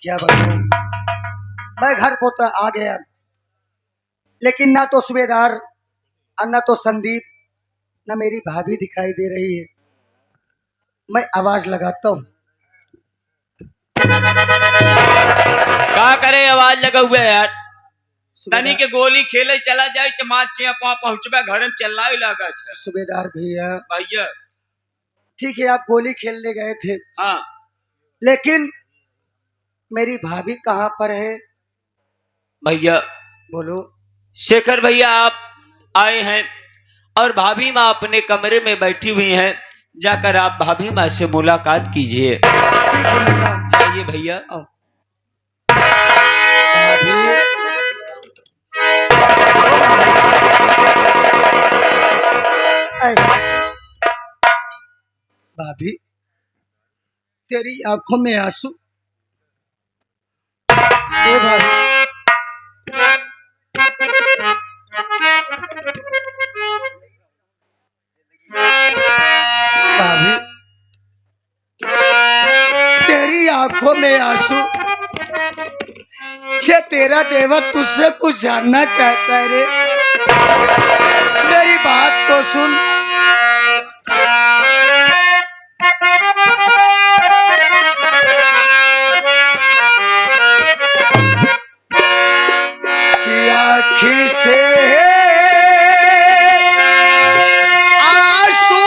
क्या बताऊं, मैं घर को तो आ गया, लेकिन ना तो सूबेदार और ना तो संदीप, ना मेरी भाभी दिखाई दे रही है। मैं आवाज लगाता हूँ। क्या करे, आवाज लगा हुआ है यार। तनी सूबेदार के गोली खेले चला जाए चमार चे पहुंचबे घर में चलना ही लगा है। सूबेदार भैया, भैया ठीक है आप गोली खेलने गए थे, हाँ लेकिन मेरी भाभी कहाँ पर है? भैया, बोलो। शेखर भैया आप आए हैं और भाभी माँ अपने कमरे में बैठी हुई हैं। जाकर आप भाभी माँ से मुलाकात कीजिए। ठीक है बेटा, जाइए भैया। आओ। भाभी, भाभी तेरी आंखों में आंसू। ए भाभी, भाभी तेरी आंखों में आंसू, ये तेरा देवर तुझसे कुछ जानना चाहता है रे। मेरी बात तो सुन। कि आँखी से आंसू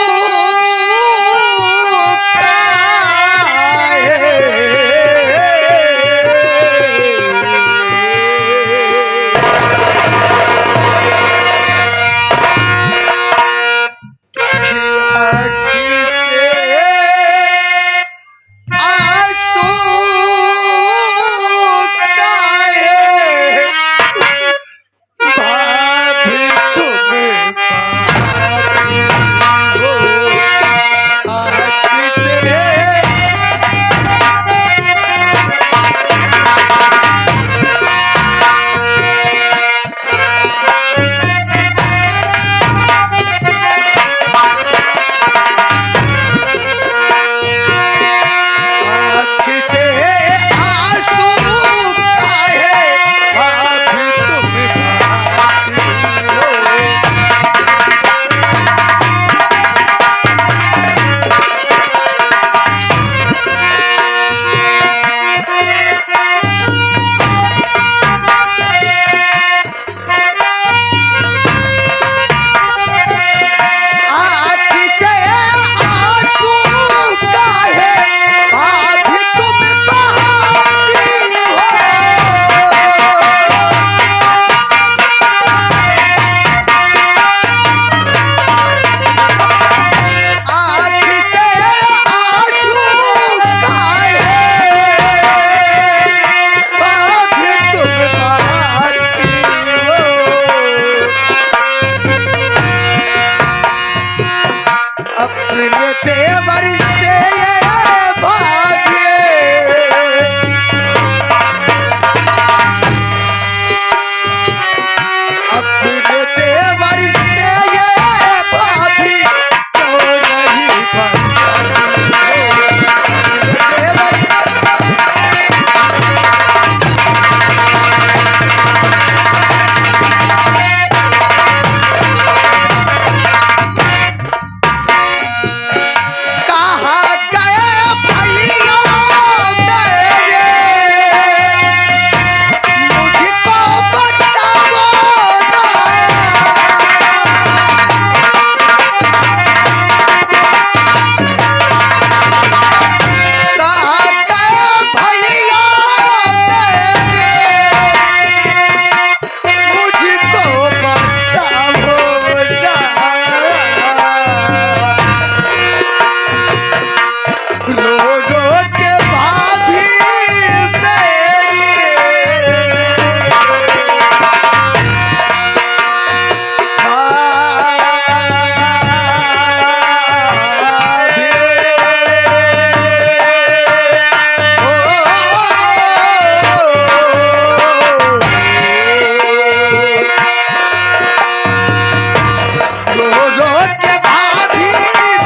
रो रो के भाभी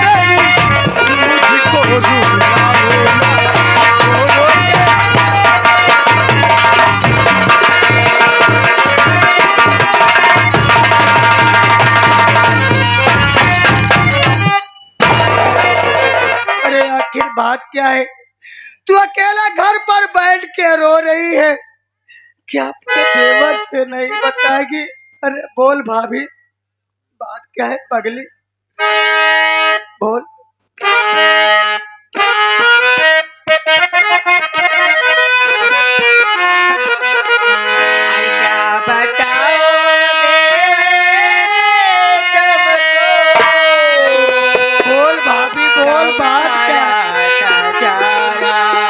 गई मुझको रुलाओ ना। आखिर बात क्या है? तू अकेला घर पर बैठ के रो रही है, क्या अपने देवर से नहीं बताएगी? अरे बोल भाभी, बात क्या है पगली, बोल। क्या बताओगे बोल भाभी बोल, बात क्या है? क्या बताओगे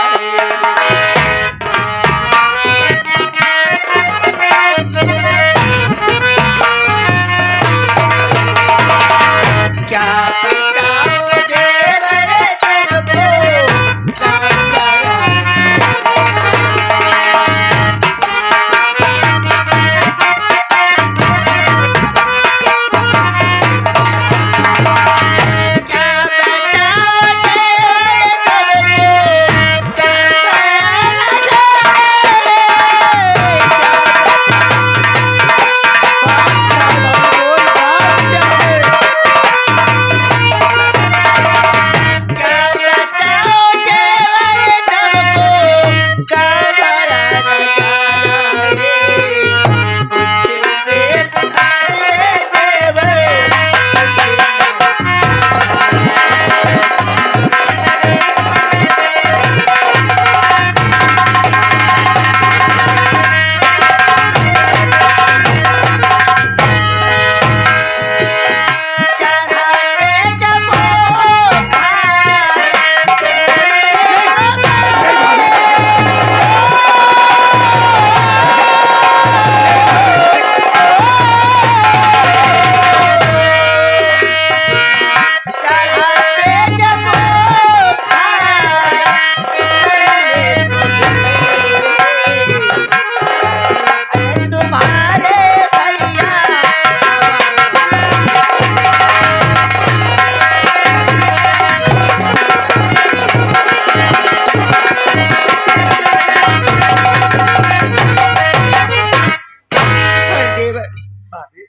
भाभी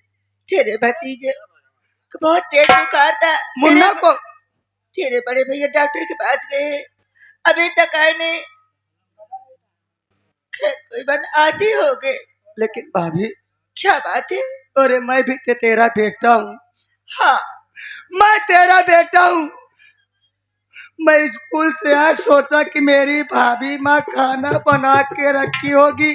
तेरे भतीजे को बहुत तेज बुखार था। मुन्ना को तेरे बड़े भैया डॉक्टर के पास गए, अभी तक आए नहीं। खैर कोई बात, आधी हो गए। लेकिन भाभी, क्या बात है? अरे मैं भी तेरा बेटा हूँ। हाँ, मैं तेरा बेटा हूँ। मैं स्कूल से आज सोचा कि मेरी भाभी माँ खाना बना के रखी होगी,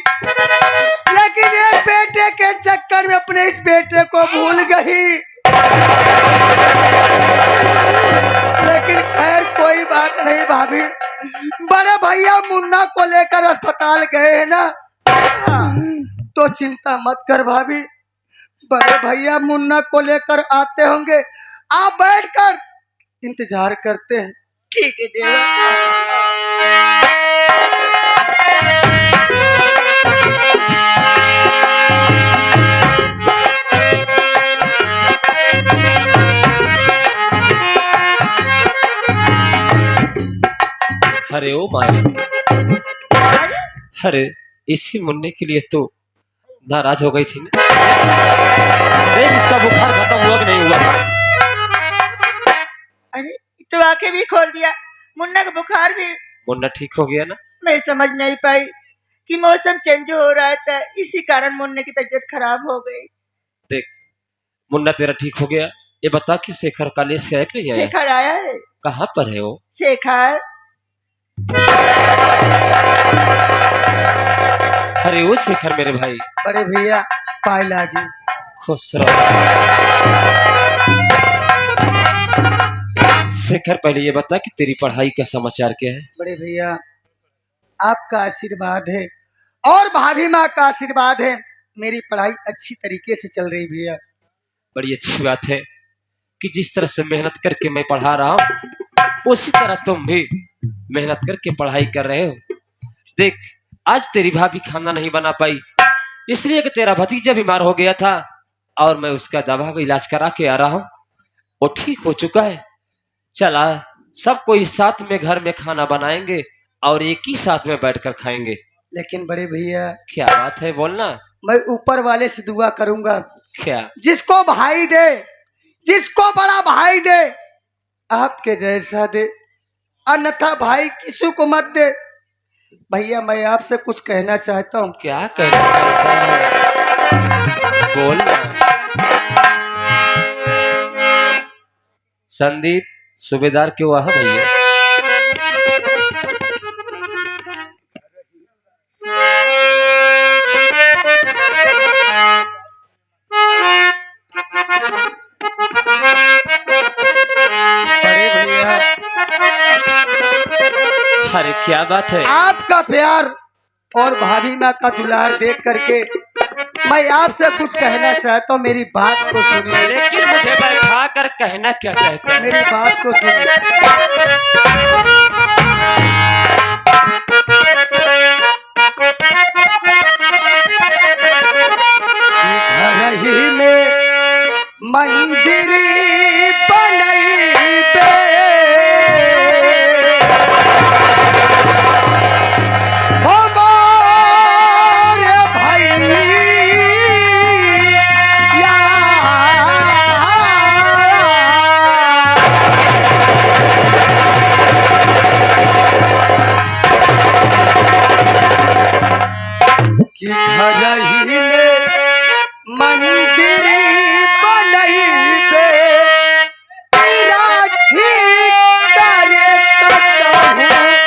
लेकिन एक बेटे के चक्कर में अपने इस बेटे को भूल गई। लेकिन खैर कोई बात नहीं भाभी, बड़े भैया मुन्ना को लेकर अस्पताल गए हैं ना, तो चिंता मत कर भाभी, बड़े भैया मुन्ना को लेकर आते होंगे। आप बैठकर इंतजार करते हैं। ठीक है देवा। अरे ओ माया, अरे इसी मुन्ने के लिए तो नाराज हो गई थी ना। देख इसका बुखार खत्म हुआ कि नहीं हुआ। अरे तो आंखें भी खोल दिया, मुन्ना का बुखार भी। मुन्ना ठीक हो गया ना? मैं समझ नहीं पाई कि मौसम चेंज हो रहा था, इसी कारण मुन्ने की तबीयत खराब हो गई। देख मुन्ना तेरा ठीक हो गया। ये बता कि शेखर कॉलेज से आया कि नहीं आया? शेखर आया है। कहाँ पर है वो? शेखर, अरे वो शेखर मेरे भाई, बड़े भैया पाए लागी। खुश रहो। शेखर पहले ये बता कि तेरी पढ़ाई का समाचार क्या है? बड़े भैया आपका आशीर्वाद है और भाभी माँ का आशीर्वाद है, मेरी पढ़ाई अच्छी तरीके से चल रही भैया। बड़ी अच्छी बात है कि जिस तरह से मेहनत करके मैं पढ़ा रहा हूँ उसी तरह तुम भी मेहनत करके पढ़ाई कर रहे हो। देख आज तेरी भाभी खाना नहीं बना पाई इसलिए कि तेरा भतीजा बीमार हो गया था और मैं उसका दवा का इलाज करा के आ रहा हूँ, वो ठीक हो चुका है। चला सब कोई साथ में घर में खाना बनाएंगे और एक ही साथ में बैठकर खाएंगे। लेकिन बड़े भैया क्या बात है बोलना। मैं ऊपर वाले से दुआ करूंगा, क्या? जिसको भाई दे, जिसको बड़ा भाई दे, आपके जैसा दे, अन्यथा भाई किसी को मत दे। भैया मैं आपसे कुछ कहना चाहता हूँ। क्या कहना चाहता है? बोल ना। संदीप सूबेदार क्यों वहां भैया? अरे भैया अरे क्या बात है? आपका प्यार और भाभी माँ का दुलार देख करके मैं आपसे कुछ कहना चाहता हूँ। मेरी बात को सुनिए। लेकिन मुझे बैठा कर कहना क्या चाहता है? मेरी बात को सुनिए। घर ही में मंदिर बनैबे ओ मोरे भैया कि घर ही में मंदिर बनैबे तेरा ठीक करे कतहु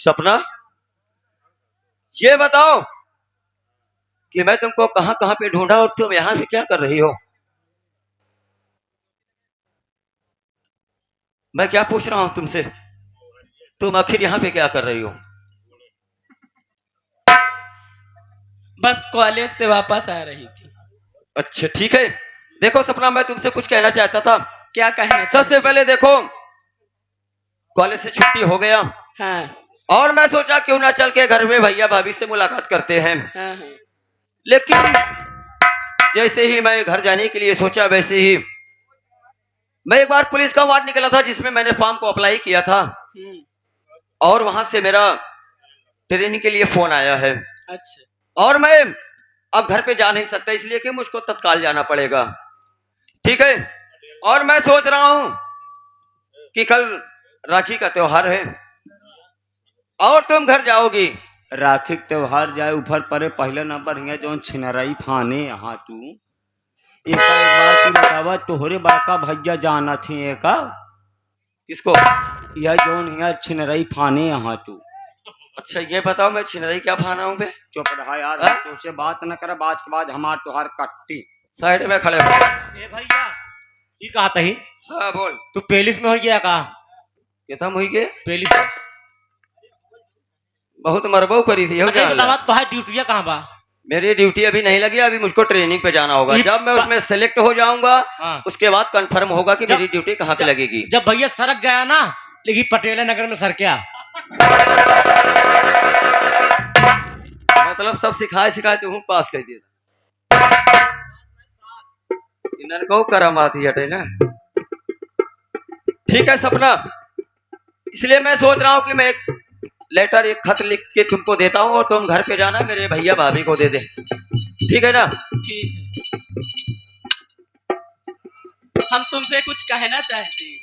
सपना, ये बताओ कि मैं तुमको कहां कहां पे ढूंढा और तुम यहां से क्या कर रही हो? मैं क्या पूछ रहा हूं तुमसे, तुम आखिर यहां पे क्या कर रही हो? बस कॉलेज से वापस आ रही थी। अच्छा ठीक है। देखो सपना, मैं तुमसे कुछ कहना चाहता था। क्या कहना सबसे पहले देखो, कॉलेज से छुट्टी हो गया हाँ और मैं सोचा क्यों ना चल के घर में भैया भाभी से मुलाकात करते हैं। हाँ हाँ। लेकिन जैसे ही मैं घर जाने के लिए सोचा, वैसे ही मैं एक बार पुलिस का वार्ड निकला था जिसमें मैंने फॉर्म को अप्लाई किया था और वहां से मेरा ट्रेनिंग के लिए फोन आया है अच्छा। और मैं अब घर पे जा नहीं सकता, इसलिए कि मुझको तत्काल जाना पड़ेगा। ठीक है। और मैं सोच रहा हूं कि कल राखी का त्योहार है और तुम घर जाओगी। राखी के त्योहार जाए ऊपर परे पहले नंबर हिया जौन छिनरई फाने यहाँ तू एक बार की बतावा, तोहरे बड़का भैया जाना थी एक किसको? यह जौन हिया छिनरई फाने यहाँ तू। अच्छा ये बताओ, मैं छिनरई क्या फाना हूं बे? चुप रहा यार, हाँ? तुझसे बात न कर, बाज के बाद हमार तुहार कट्टी। साइड में खड़े हो। ए भैया, ये कहा तही हाँ बोल। तू पेलिस में हो गया का? कितना हुई के? पेलिस में। बहुत मरबो करी थी। अच्छा ये बतावा, तुम्हारी ड्यूटिया कहाँ बा? मेरी ड्यूटी अभी नहीं लगी, अभी मुझको ट्रेनिंग पे जाना होगा। जब मैं उसमें सेलेक्ट हो जाऊंगा हाँ। उसके बाद कंफर्म होगा कि जब- मेरी ड्यूटी कहाँ पे लगेगी। जब भैया सड़क गया ना, लेकिन पटेल नगर में सर क्या मतलब सब सिखाए सिखाए तू पास कर दिया। इन्हन को करम आती हटे ना। ठीक है सपना, इसलिए मैं सोच रहा हूँ कि मैं एक लेटर, एक खत लिख के तुमको देता हूँ और तुम घर पे जाना मेरे भैया भाभी को दे दे। ठीक है ना? ठीक है। हम तुमसे कुछ कहना चाहते हैं।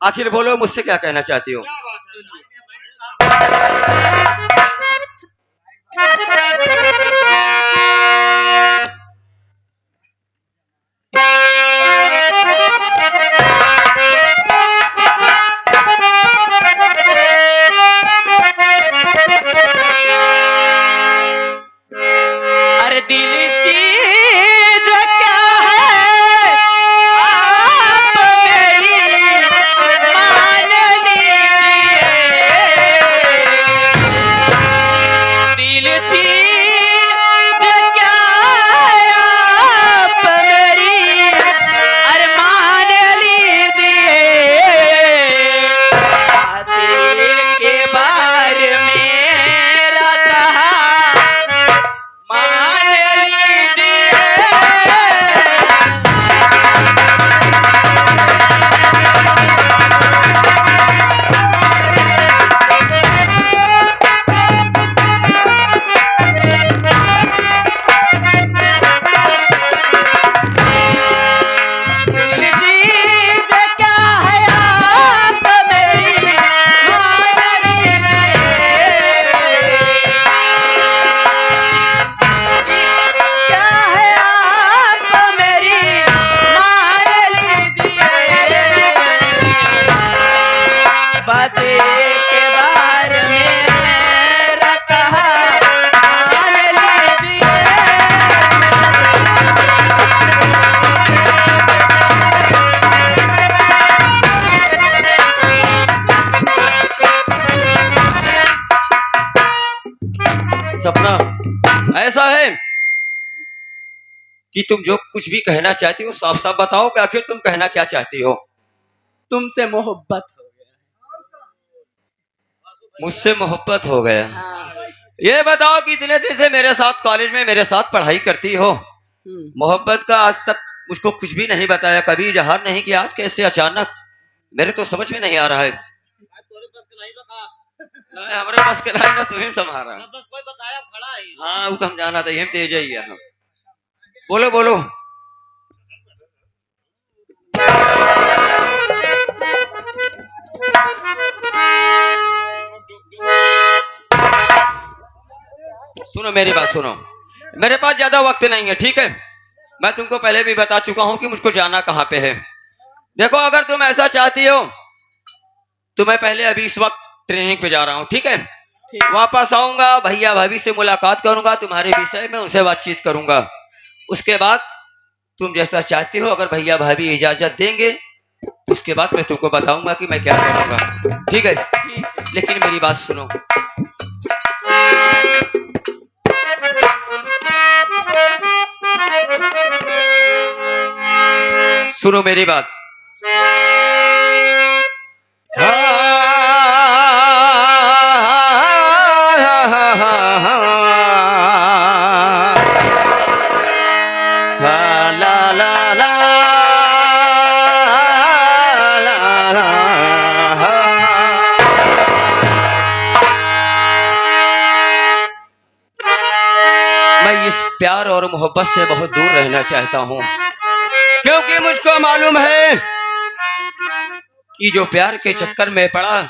आखिर बोलो, मुझसे क्या कहना चाहती हो? अरे दिल चीज क्या है आप मेरी मान लीजिए। दिल चीज क्या है आप मेरी अरे मान लीजिए। आशिक के बार मेरा कहा मान लीजिए। दिल चीज क्या है आप मेरी मान लीजिए। क्या है आप मेरी मान लीजिए। बस एक बार मेरा कहा मान लीजिए। सपना, ऐसा है कि तुम जो कुछ भी कहना चाहती हो साफ साफ बताओ कि आखिर तुम कहना क्या चाहती हो? तुमसे मोहब्बत हो मुझसे मोहब्बत हो गया। गया। हाँ। ये बताओ कि इतने दिन से मेरे साथ कॉलेज में मेरे साथ पढ़ाई करती हो, मोहब्बत का आज तक मुझको कुछ भी नहीं बताया, कभी इजहार नहीं किया, आज कैसे अचानक? मेरे तो समझ में नहीं आ रहा है। नहीं, हमारे पास के नहीं ना, तुम्हें संभाला। बस कोई बताया खड़ा है। हाँ वो तो हम जाना था, हम तेज ही है। बोलो बोलो। सुनो मेरी बात सुनो, मेरे पास ज्यादा वक्त नहीं है। ठीक है, मैं तुमको पहले भी बता चुका हूं कि मुझको जाना कहां पे है। देखो अगर तुम ऐसा चाहती हो तो मैं पहले अभी इस वक्त ट्रेनिंग पे जा रहा हूँ, ठीक है? ठीक। वापस आऊंगा, भैया भाभी से मुलाकात करूंगा, तुम्हारे विषय में उनसे बातचीत करूंगा। उसके बाद तुम जैसा चाहती हो, अगर भैया भाभी इजाजत देंगे उसके बाद मैं तुमको बताऊंगा कि मैं क्या करूंगा, ठीक है? लेकिन मेरी बात सुनो। सुनो मेरी बात। मैं इस प्यार और मोहब्बत से बहुत दूर रहना चाहता हूँ, क्योंकि मुझको मालूम है कि जो प्यार के चक्कर में पड़ा,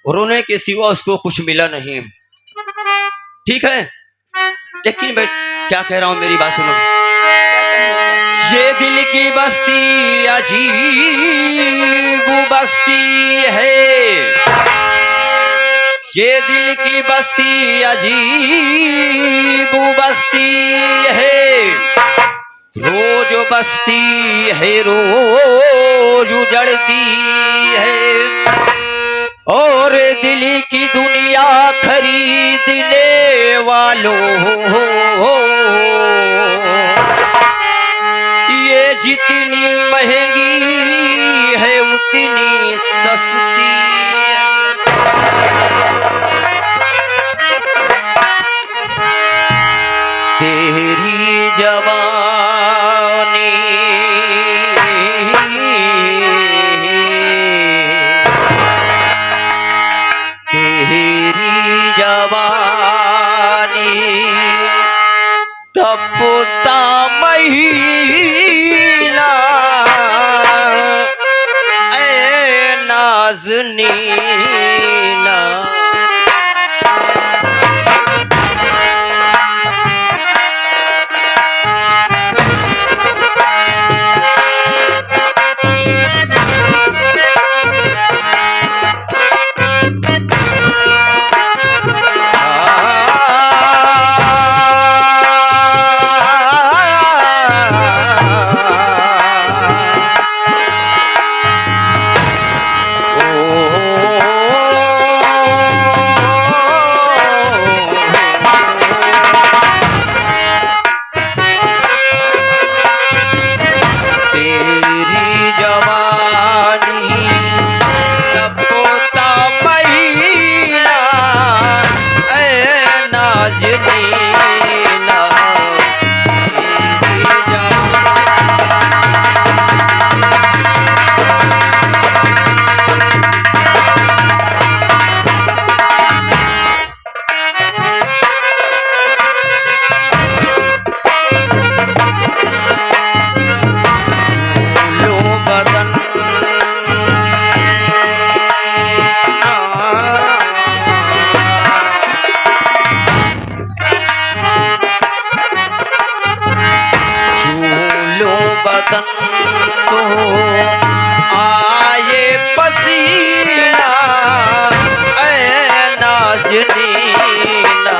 रोने के सिवा उसको कुछ मिला नहीं, ठीक है? लेकिन मैं क्या कह रहा हूँ, मेरी बात सुनो। ये दिल की बस्ती अजीब बस्ती है, ये दिल की बस्ती अजीब बस्ती है, रोज बस्ती है, रोज उजड़ती है, और दिल की दुनिया खरीदने वालों, ये जितनी महंगी है उतनी सस्ती है। तेरी जवानी तेरी जवानी टपता महीना, ऐ नाज़नीना, बदन को आए पसीना, ऐ नाज़नीना,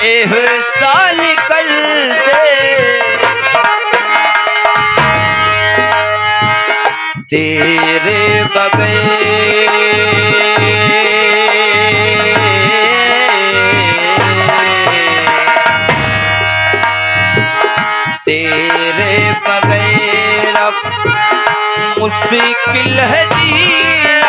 एहसान कर दे तेरे बगैर मुश्किल है जीना